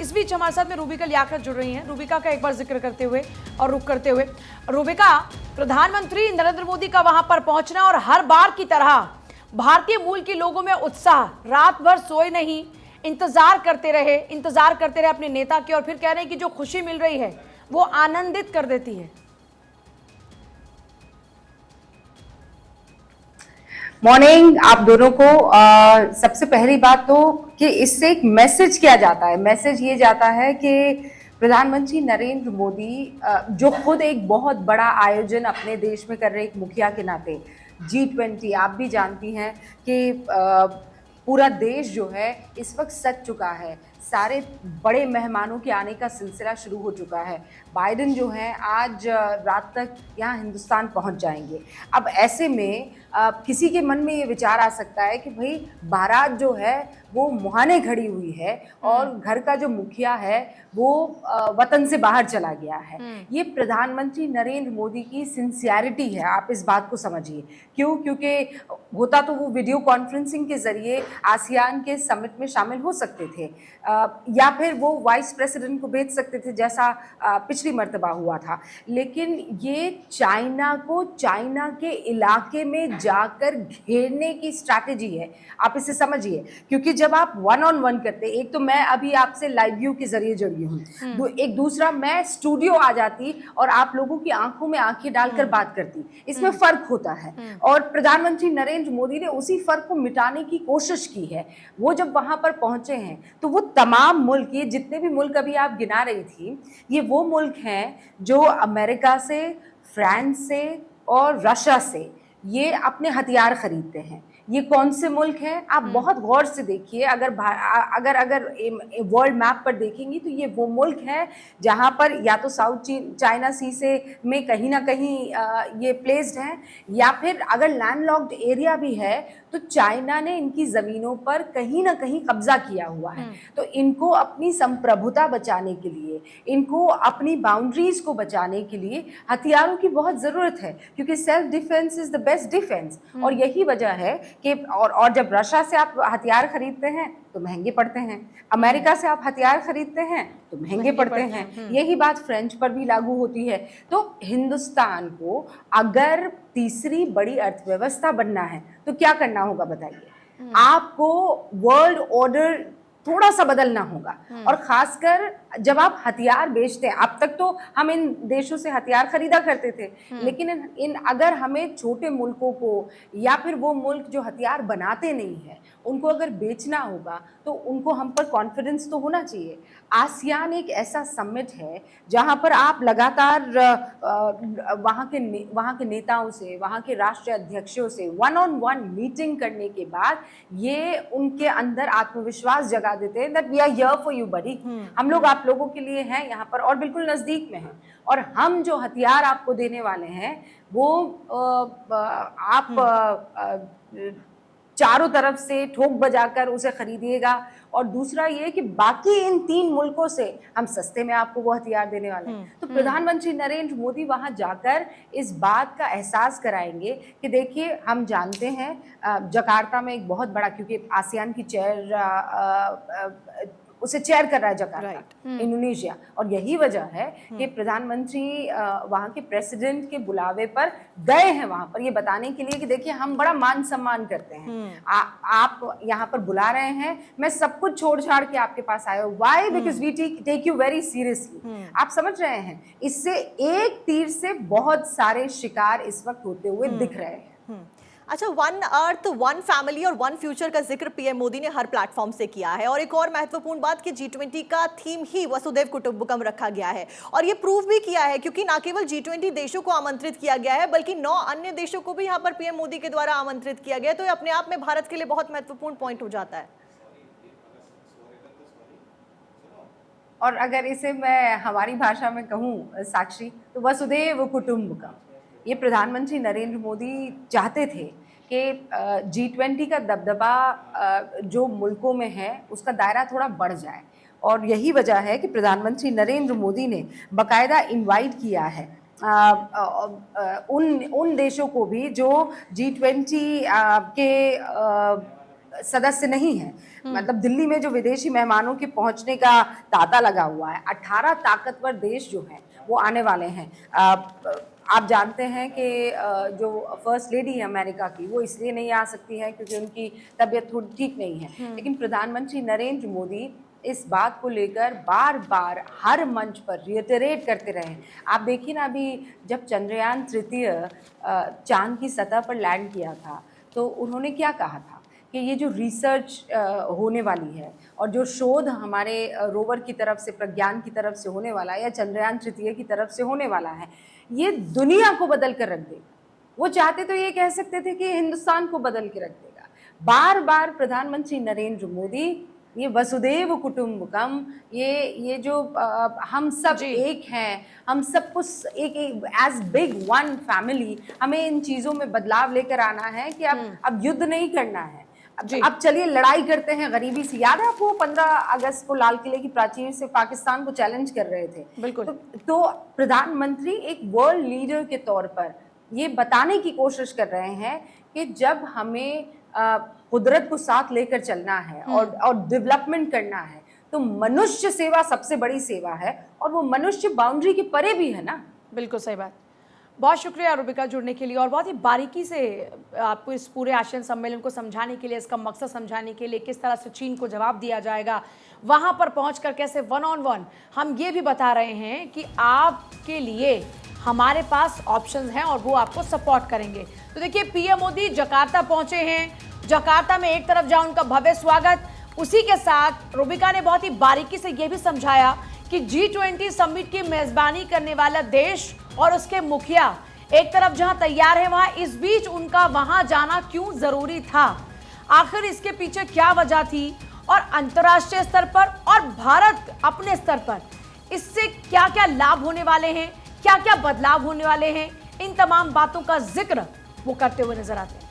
इस बीच हमारे साथ में रूबिका लियाकत जुड़ रही हैं। रूबिका का एक बार जिक्र करते हुए और रुख करते हुए, रूबिका, प्रधानमंत्री नरेंद्र मोदी का वहां पर पहुंचना और हर बार की तरह भारतीय मूल के लोगों में उत्साह, रात भर सोए नहीं, इंतजार करते रहे अपने नेता के, और फिर कह रहे हैं कि जो खुशी मिल रही है वो आनंदित कर देती है। मॉर्निंग आप दोनों को। सबसे पहली बात तो कि इससे एक मैसेज क्या जाता है, मैसेज ये जाता है कि प्रधानमंत्री नरेंद्र मोदी जो खुद एक बहुत बड़ा आयोजन अपने देश में कर रहे एक मुखिया के नाते, G20, आप भी जानती हैं कि पूरा देश जो है इस वक्त सज चुका है, सारे बड़े मेहमानों के आने का सिलसिला शुरू हो चुका है। बाइडेन जो है आज रात तक यहाँ हिंदुस्तान पहुँच जाएंगे। अब ऐसे में किसी के मन में ये विचार आ सकता है कि भाई बारात जो है वो मुहाने खड़ी हुई है और घर का जो मुखिया है वो वतन से बाहर चला गया है। ये प्रधानमंत्री नरेंद्र मोदी की सिंसियरिटी है, आप इस बात को समझिए। क्यों? क्योंकि होता तो वो वीडियो कॉन्फ्रेंसिंग के जरिए आसियान के समिट में शामिल हो सकते थे, या फिर वो वाइस प्रेसिडेंट को भेज सकते थे जैसा पिछली मर्तबा हुआ था। लेकिन ये चाइना को चाइना के इलाके में जाकर घेरने की स्ट्रैटेजी है, आप इसे समझिए। क्योंकि जब आप वन ऑन वन करते, एक तो मैं अभी आपसे लाइव व्यू के जरिए जुड़ी हूँ, एक दूसरा मैं स्टूडियो आ जाती और आप लोगों की आंखों में आंखें डालकर बात करती, इसमें फर्क होता है। और प्रधानमंत्री नरेंद्र मोदी ने उसी फर्क को मिटाने की कोशिश की है। वो जब वहां पर पहुंचे हैं तो वो तमाम मुल्क, ये जितने भी मुल्क अभी आप गिना रही थी, ये वो मुल्क हैं जो अमेरिका से, फ्रांस से और रशिया से ये अपने हथियार खरीदते हैं। ये कौन से मुल्क हैं? आप बहुत गौर से देखिए, अगर वर्ल्ड मैप पर देखेंगी तो ये वो मुल्क हैं जहां पर या तो साउथ चाइना सी से में कहीं ना कहीं ये प्लेस्ड हैं, या फिर अगर लैंडलॉक्ड एरिया भी है तो चाइना ने इनकी ज़मीनों पर कहीं ना कहीं कब्जा किया हुआ है। तो इनको अपनी संप्रभुता बचाने के लिए, इनको अपनी बाउंड्रीज को बचाने के लिए हथियारों की बहुत ज़रूरत है, क्योंकि self defence is the best defence. और यही वजह है कि और जब रशिया से आप हथियार खरीदते हैं तो महंगे पड़ते हैं, अमेरिका से आप हथियार खरीदते हैं तो महंगे पड़ते हैं। यही बात फ्रेंच पर भी लागू होती है। तो हिंदुस्तान को अगर तीसरी बड़ी अर्थव्यवस्था बनना है तो क्या करना होगा बताइए? आपको वर्ल्ड ऑर्डर थोड़ा सा बदलना होगा। और खासकर जब आप हथियार बेचते हैं, अब तक तो हम इन देशों से हथियार खरीदा करते थे, लेकिन अगर हमें छोटे मुल्कों को या फिर वो मुल्क जो हथियार बनाते नहीं है उनको अगर बेचना होगा तो उनको हम पर कॉन्फिडेंस तो होना चाहिए। आसियान एक ऐसा समिट है जहां पर आप लगातार वहां के नेताओं से, वहां के राष्ट्रीय अध्यक्षों से वन ऑन वन मीटिंग करने के बाद ये उनके अंदर आत्मविश्वास जगा देते हैं that we are here for you buddy, हम लोग आप लोगों के लिए हैं यहाँ पर और बिल्कुल नजदीक में हैं। और हम जो हथियार आपको देने वाले हैं वो आप चारों तरफ से ठोक बजाकर उसे खरीदिएगा। और दूसरा ये कि बाकी इन 3 मुल्कों से हम सस्ते में आपको वो हथियार देने वाले हैं। तो प्रधानमंत्री नरेंद्र मोदी वहां जाकर इस बात का एहसास कराएंगे कि देखिए, हम जानते हैं जकार्ता में एक बहुत बड़ा, क्योंकि आसियान की उसे चेयर कर रहा है जकार्ता, इंडोनेशिया, और यही वजह है कि प्रधानमंत्री वहां के प्रेसिडेंट के बुलावे पर गए हैं वहां पर ये बताने के लिए कि देखिए हम बड़ा मान सम्मान करते हैं, आप यहाँ पर बुला रहे हैं, मैं सब कुछ छोड़ छाड़ के आपके पास आया हूँ। Why? Because we take you very seriously. आप समझ रहे हैं, इससे एक तीर से बहुत सारे शिकार इस वक्त होते हुए दिख रहे हैं। अच्छा, वन अर्थ, वन फैमिली और वन फ्यूचर का जिक्र पीएम मोदी ने हर प्लेटफॉर्म से किया है। और एक और महत्वपूर्ण बात कि G20 का थीम ही वसुधैव कुटुंबकम रखा गया है, और ये प्रूव भी किया है, क्योंकि ना केवल G20 देशों को आमंत्रित किया गया है बल्कि 9 अन्य देशों को भी यहाँ पर पीएम मोदी के द्वारा आमंत्रित किया गया है। तो ये अपने आप में भारत के लिए बहुत महत्वपूर्ण पॉइंट हो जाता है। और अगर इसे मैं हमारी भाषा में कहूँ साक्षी, तो वसुधैव कुटुंबकम, ये प्रधानमंत्री नरेंद्र मोदी चाहते थे कि G20 का दबदबा जो मुल्कों में है उसका दायरा थोड़ा बढ़ जाए। और यही वजह है कि प्रधानमंत्री नरेंद्र मोदी ने बाकायदा इनवाइट किया है उन देशों को भी जो G20 के सदस्य नहीं है। मतलब दिल्ली में जो विदेशी मेहमानों के पहुंचने का तांता लगा हुआ है, 18 ताकतवर देश जो हैं वो आने वाले हैं। आप जानते हैं कि जो फर्स्ट लेडी है अमेरिका की, वो इसलिए नहीं आ सकती है क्योंकि उनकी तबीयत थोड़ी ठीक नहीं है, लेकिन प्रधानमंत्री नरेंद्र मोदी इस बात को लेकर बार बार हर मंच पर रियटरेट करते रहे। आप देखिए ना, अभी जब चंद्रयान तृतीय चांद की सतह पर लैंड किया था तो उन्होंने क्या कहा था कि ये जो रिसर्च होने वाली है और जो शोध हमारे रोवर की तरफ से, प्रज्ञान की तरफ से होने वाला है या चंद्रयान तृतीय की तरफ से होने वाला है, ये दुनिया को बदल कर रख देगा। वो चाहते तो ये कह सकते थे कि हिंदुस्तान को बदल के रख देगा। बार बार प्रधानमंत्री नरेंद्र मोदी ये वसुदेव कुटुंबकम, ये जो हम सब एक हैं, हम सब कुछ एक एज बिग वन फैमिली, हमें इन चीज़ों में बदलाव लेकर आना है कि अब युद्ध नहीं करना है, अब चलिए लड़ाई करते हैं गरीबी से। याद है आपको 15 अगस्त को लाल किले की प्राचीर से पाकिस्तान को चैलेंज कर रहे थे। बिल्कुल। तो प्रधानमंत्री एक वर्ल्ड लीडर के तौर पर ये बताने की कोशिश कर रहे हैं कि जब हमें कुदरत को साथ लेकर चलना है और डेवलपमेंट करना है तो मनुष्य सेवा सबसे बड़ी सेवा है, और वो मनुष्य बाउंड्री के परे भी है ना। बिल्कुल सही बात। बहुत शुक्रिया रूबिका जुड़ने के लिए और बहुत ही बारीकी से आपको इस पूरे आसियान सम्मेलन को समझाने के लिए, इसका मकसद समझाने के लिए, किस तरह से चीन को जवाब दिया जाएगा, वहाँ पर पहुँचकर कैसे वन ऑन वन हम ये भी बता रहे हैं कि आपके लिए हमारे पास ऑप्शंस हैं और वो आपको सपोर्ट करेंगे। तो देखिए, पीएम मोदी जकार्ता पहुँचे हैं। जकार्ता में एक तरफ जहाँ उनका भव्य स्वागत, उसी के साथ रूबिका ने बहुत ही बारीकी से ये भी समझाया कि G20 समिट की मेजबानी करने वाला देश और उसके मुखिया एक तरफ जहां तैयार है, वहां इस बीच उनका वहां जाना क्यों जरूरी था, आखिर इसके पीछे क्या वजह थी, और अंतर्राष्ट्रीय स्तर पर और भारत अपने स्तर पर इससे क्या क्या लाभ होने वाले हैं, क्या क्या बदलाव होने वाले हैं, इन तमाम बातों का जिक्र वो करते हुए नजर आते हैं।